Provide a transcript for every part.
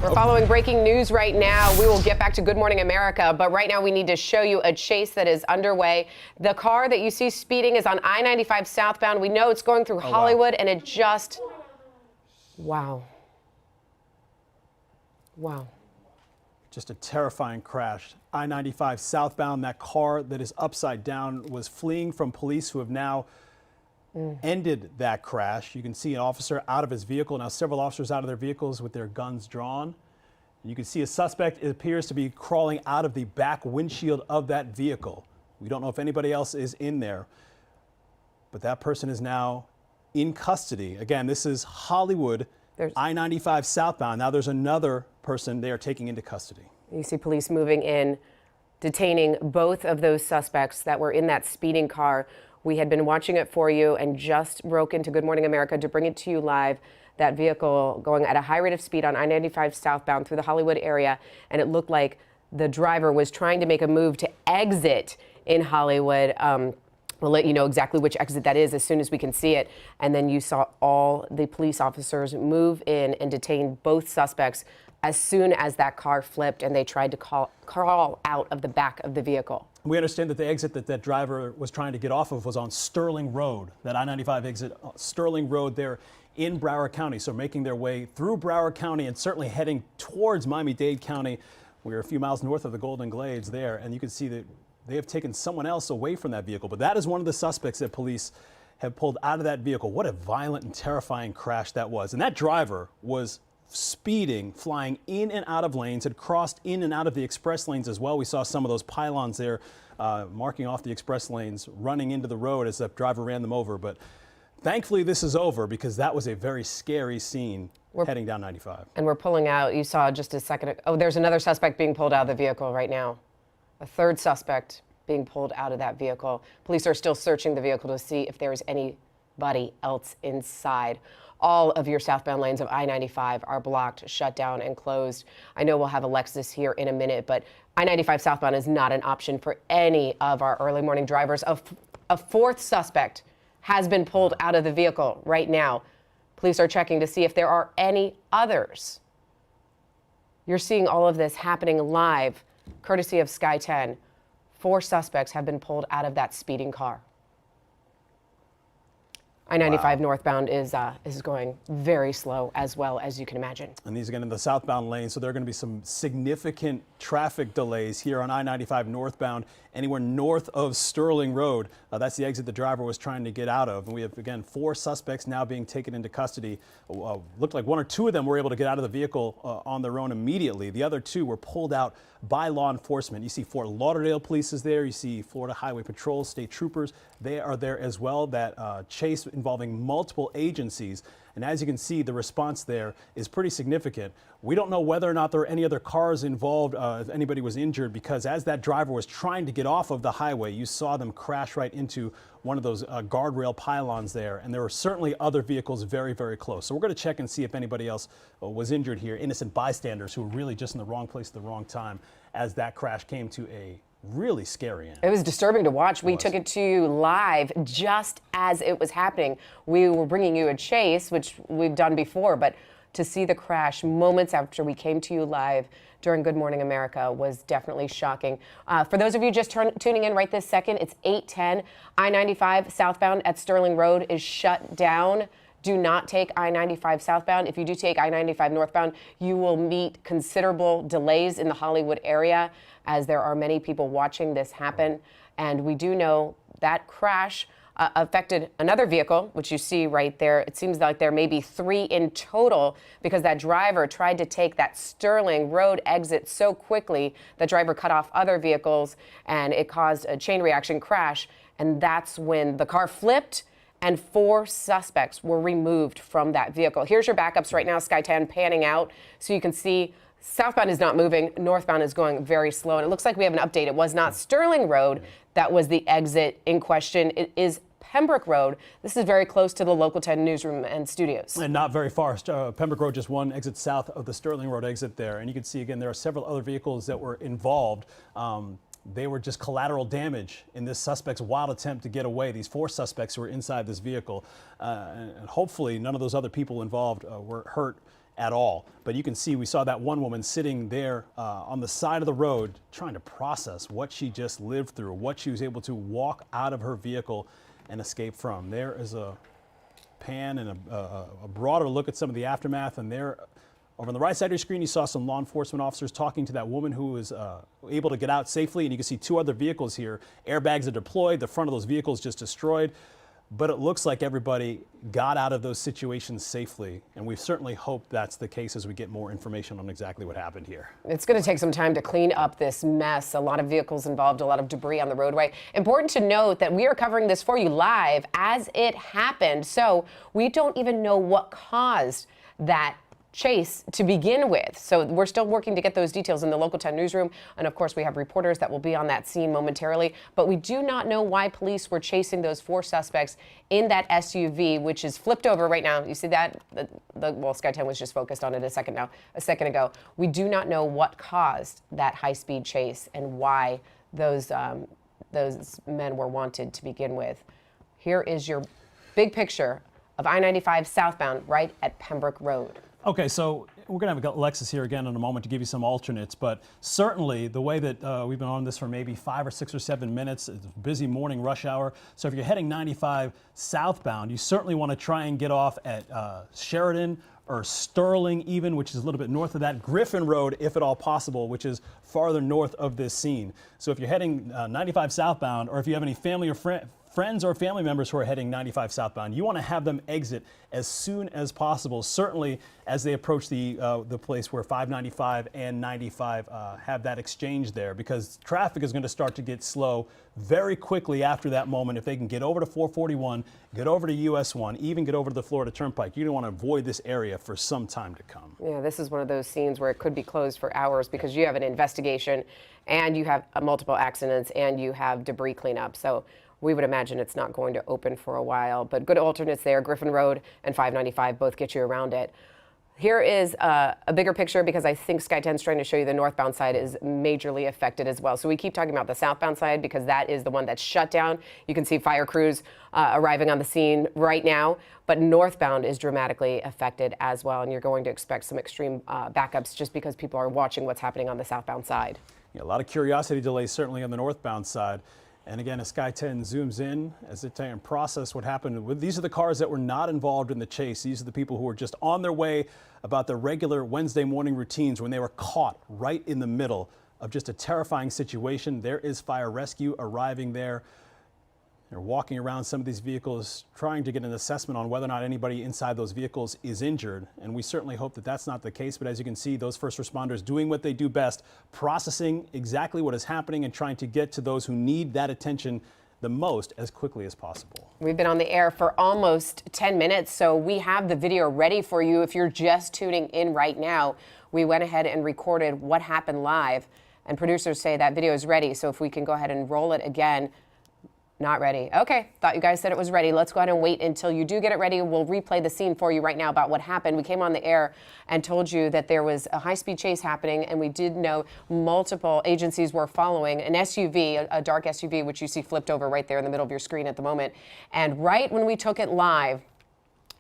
We're following breaking news right now. We will get back to Good Morning America, but right now we need to show you a chase that is underway. The car that you see speeding is on I-95 southbound. We know it's going through Hollywood, and it just, wow. Just a terrifying crash. I-95 southbound, that car that is upside down was fleeing from police who have now ended that crash. You can see an officer out of his vehicle, now several officers out of their vehicles with their guns drawn. You can see a suspect, it appears to be crawling out of the back windshield of that vehicle. We don't know if anybody else is in there, but that person is now in custody. Again, this is Hollywood, I-95 southbound. Now there's another person they are taking into custody. You see police moving in, detaining both of those suspects that were in that speeding car. We had been watching it for you and just broke into Good Morning America to bring it to you live. That vehicle going at a high rate of speed on I-95 southbound through the Hollywood area, and it looked like the driver was trying to make a move to exit in Hollywood. We'll let you know exactly which exit that is as soon as we can see it. And then you saw all the police officers move in and detain both suspects as soon as that car flipped and they tried to crawl out of the back of the vehicle. We understand that the exit that driver was trying to get off of was on Sterling Road, that I-95 exit, Sterling Road there in Broward County. So making their way through Broward County and certainly heading towards Miami-Dade County. We're a few miles north of the Golden Glades there, and you can see that they have taken someone else away from that vehicle. But that is one of the suspects that police have pulled out of that vehicle. What a violent and terrifying crash that was. And that driver was speeding, flying in and out of lanes, had crossed in and out of the express lanes as well. We saw some of those pylons there marking off the express lanes, running into the road as the driver ran them over. But thankfully this is over, because that was a very scary scene heading down 95. And we're pulling out, you saw just a second, oh, there's another suspect being pulled out of the vehicle right now. A third suspect being pulled out of that vehicle. Police are still searching the vehicle to see if there is anybody else inside. All of your southbound lanes of I-95 are blocked, shut down, and closed. I know we'll have Alexis here in a minute, but I-95 southbound is not an option for any of our early morning drivers. A fourth suspect has been pulled out of the vehicle right now. Police are checking to see if there are any others. You're seeing all of this happening live, courtesy of Sky 10. 4 suspects have been pulled out of that speeding car. I-95 northbound is going very slow as well, as you can imagine. And these again in the southbound lane, so there are going to be some significant traffic delays here on I-95 northbound, anywhere north of Sterling Road. That's the exit the driver was trying to get out of. And we have, again, 4 suspects now being taken into custody. Looked like 1 or 2 of them were able to get out of the vehicle on their own immediately. The other 2 were pulled out by law enforcement. You see Fort Lauderdale police is there. You see Florida Highway Patrol, state troopers. They are there as well. That chase involving multiple agencies. And as you can see, the response there is pretty significant. We don't know whether or not there are any other cars involved, if anybody was injured, because as that driver was trying to get off of the highway, you saw them crash right into one of those guardrail pylons there. And there were certainly other vehicles very, very close. So we're going to check and see if anybody else was injured here, innocent bystanders who were really just in the wrong place at the wrong time as that crash came to a really scary end. It was disturbing to watch. We took it to you live just as it was happening. We were bringing you a chase, which we've done before, but to see the crash moments after we came to you live during Good Morning America was definitely shocking. For those of you just tuning in right this second, it's 8:10. I-95 southbound at Sterling Road is shut down. Do not take I-95 southbound. If you do take I-95 northbound, you will meet considerable delays in the Hollywood area, as there are many people watching this happen. And we do know that crash affected another vehicle, which you see right there. It seems like there may be 3 in total, because that driver tried to take that Sterling Road exit so quickly, the driver cut off other vehicles and it caused a chain reaction crash. And that's when the car flipped and 4 suspects were removed from that vehicle. Here's your backups right now, Sky 10 panning out so you can see southbound is not moving, northbound is going very slow. And it looks like we have an update. It was not Sterling Road that was the exit in question. It is Pembroke Road. This is very close to the Local 10 newsroom and studios. And not very far. Pembroke Road, just 1 exit south of the Sterling Road exit there. And you can see again, there are several other vehicles that were involved. They were just collateral damage in this suspect's wild attempt to get away. These 4 suspects who were inside this vehicle. And hopefully none of those other people involved were hurt at all. But you can see, we saw that one woman sitting there on the side of the road trying to process what she just lived through, what she was able to walk out of her vehicle and escape from. There is a pan and a broader look at some of the aftermath, and there over on the right side of your screen, you saw some law enforcement officers talking to that woman who was able to get out safely, and you can see two other vehicles here. Airbags are deployed, the front of those vehicles just destroyed, but it looks like everybody got out of those situations safely, and we certainly hope that's the case as we get more information on exactly what happened here. It's going to take some time to clean up this mess. A lot of vehicles involved, a lot of debris on the roadway. Important to note that we are covering this for you live as it happened, so we don't even know what caused that chase to begin with. So we're still working to get those details in the Local 10 newsroom. And of course, we have reporters that will be on that scene momentarily. But we do not know why police were chasing those four suspects in that SUV, which is flipped over right now. You see that? Well, Sky 10 was just focused on it a second ago. We do not know what caused that high-speed chase and why those men were wanted to begin with. Here is your big picture of I-95 southbound right at Pembroke Road. Okay, so we're going to have Alexis here again in a moment to give you some alternates, but certainly the way that we've been on this for maybe 5 or 6 or 7 minutes, it's a busy morning rush hour. So if you're heading 95 southbound, you certainly want to try and get off at Sheridan or Sterling even, which is a little bit north of that, Griffin Road, if at all possible, which is farther north of this scene. So if you're heading 95 southbound, or if you have any family or friends or family members who are heading 95 southbound, you want to have them exit as soon as possible, certainly as they approach the place where 595 and 95 have that exchange there, because traffic is going to start to get slow very quickly after that moment. If they can get over to 441, get over to US 1, even get over to the Florida Turnpike, you're going to want to avoid this area for some time to come. Yeah, this is one of those scenes where it could be closed for hours because you have an investigation and you have multiple accidents and you have debris cleanup. So we would imagine it's not going to open for a while, but good alternates there. Griffin Road and 595 both get you around it. Here is a bigger picture because I think Sky 10 is trying to show you the northbound side is majorly affected as well. So we keep talking about the southbound side because that is the one that's shut down. You can see fire crews arriving on the scene right now, but northbound is dramatically affected as well. And you're going to expect some extreme backups just because people are watching what's happening on the southbound side. Yeah, a lot of curiosity delays certainly on the northbound side. And again, as Sky 10 zooms in, as they try and process what happened, these are the cars that were not involved in the chase. These are the people who were just on their way about their regular Wednesday morning routines when they were caught right in the middle of just a terrifying situation. There is fire rescue arriving there. They're walking around some of these vehicles trying to get an assessment on whether or not anybody inside those vehicles is injured. And we certainly hope that that's not the case. But as you can see, those first responders doing what they do best, processing exactly what is happening and trying to get to those who need that attention the most as quickly as possible. We've been on the air for almost 10 minutes, so we have the video ready for you. If you're just tuning in right now, we went ahead and recorded what happened live. And producers say that video is ready. So if we can go ahead and roll it again. Not ready. Okay, thought you guys said it was ready. Let's go ahead and wait until you do get it ready. We'll replay the scene for you right now about what happened. We came on the air and told you that there was a high-speed chase happening, and we did know multiple agencies were following an SUV, a dark SUV, which you see flipped over right there in the middle of your screen at the moment. And right when we took it live,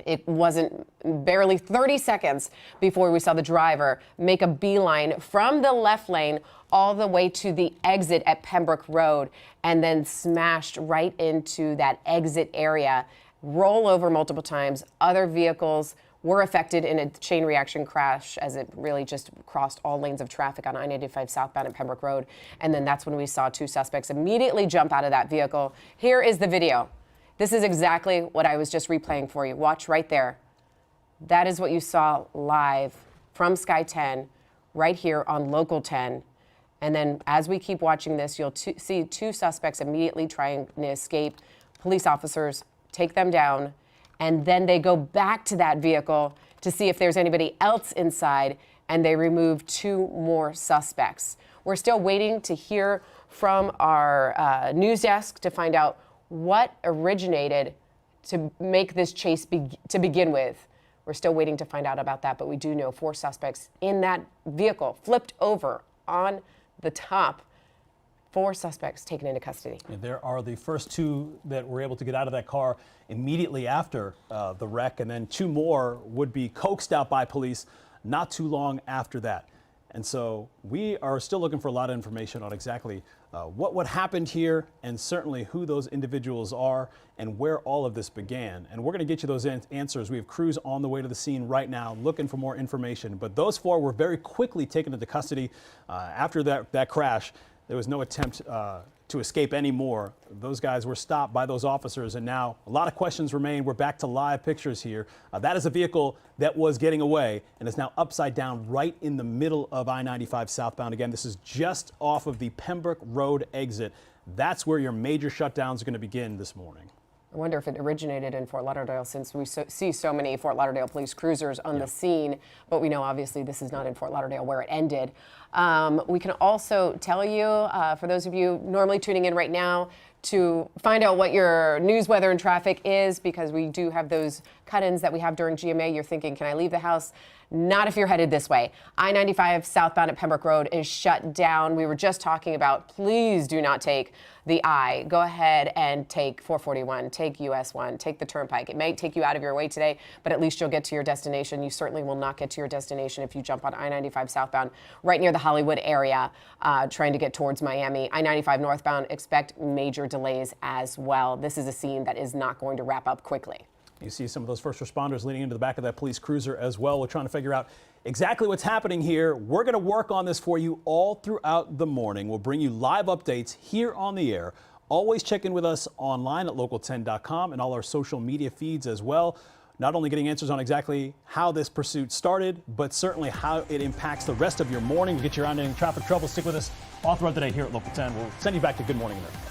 it wasn't barely 30 seconds before we saw the driver make a beeline from the left lane all the way to the exit at Pembroke Road and then smashed right into that exit area, roll over multiple times. Other vehicles were affected in a chain reaction crash as it really just crossed all lanes of traffic on I-95 southbound at Pembroke Road. And then that's when we saw two suspects immediately jump out of that vehicle. Here is the video. This is exactly what I was just replaying for you. Watch right there. That is what you saw live from Sky 10 right here on Local 10. And then as we keep watching this, you'll see two suspects immediately trying to escape. Police officers take them down, and then they go back to that vehicle to see if there's anybody else inside, and they remove two more suspects. We're still waiting to hear from our news desk to find out what originated to make this chase to begin with. We're still waiting to find out about that, but we do know four suspects in that vehicle flipped over on the top. Four suspects taken into custody. And there are the first two that were able to get out of that car immediately after the wreck, and then two more would be coaxed out by police not too long after that. And so we are still looking for a lot of information on exactly what happened here, and certainly who those individuals are and where all of this began. And we're going to get you those answers. We have crews on the way to the scene right now looking for more information. But those four were very quickly taken into custody after that crash. There was no attempt to escape anymore. Those guys were stopped by those officers, and now a lot of questions remain. We're back to live pictures here. That is a vehicle that was getting away and is now upside down right in the middle of I-95 southbound. Again, this is just off of the Pembroke Road exit. That's where your major shutdowns are going to begin this morning. I wonder if it originated in Fort Lauderdale, since we see so many Fort Lauderdale police cruisers on the scene, but we know obviously this is not in Fort Lauderdale where it ended. We can also tell you, for those of you normally tuning in right now, to find out what your news, weather, and traffic is, because we do have those cut-ins that we have during GMA. You're thinking, can I leave the house? Not if you're headed this way. I-95 southbound at Pembroke Road is shut down. We were just talking about, please do not take the I. Go ahead and take 441, take US 1, take the Turnpike. It may take you out of your way today, but at least you'll get to your destination. You certainly will not get to your destination if you jump on I-95 southbound right near the Hollywood area, trying to get towards Miami. I-95 northbound, expect major delays as well. This is a scene that is not going to wrap up quickly. You see some of those first responders leaning into the back of that police cruiser as well. We're trying to figure out exactly what's happening here. We're going to work on this for you all throughout the morning. We'll bring you live updates here on the air. Always check in with us online at local10.com and all our social media feeds as well. Not only getting answers on exactly how this pursuit started, but certainly how it impacts the rest of your morning. To get you around any traffic trouble, stick with us all throughout the day here at Local 10. We'll send you back to Good Morning America.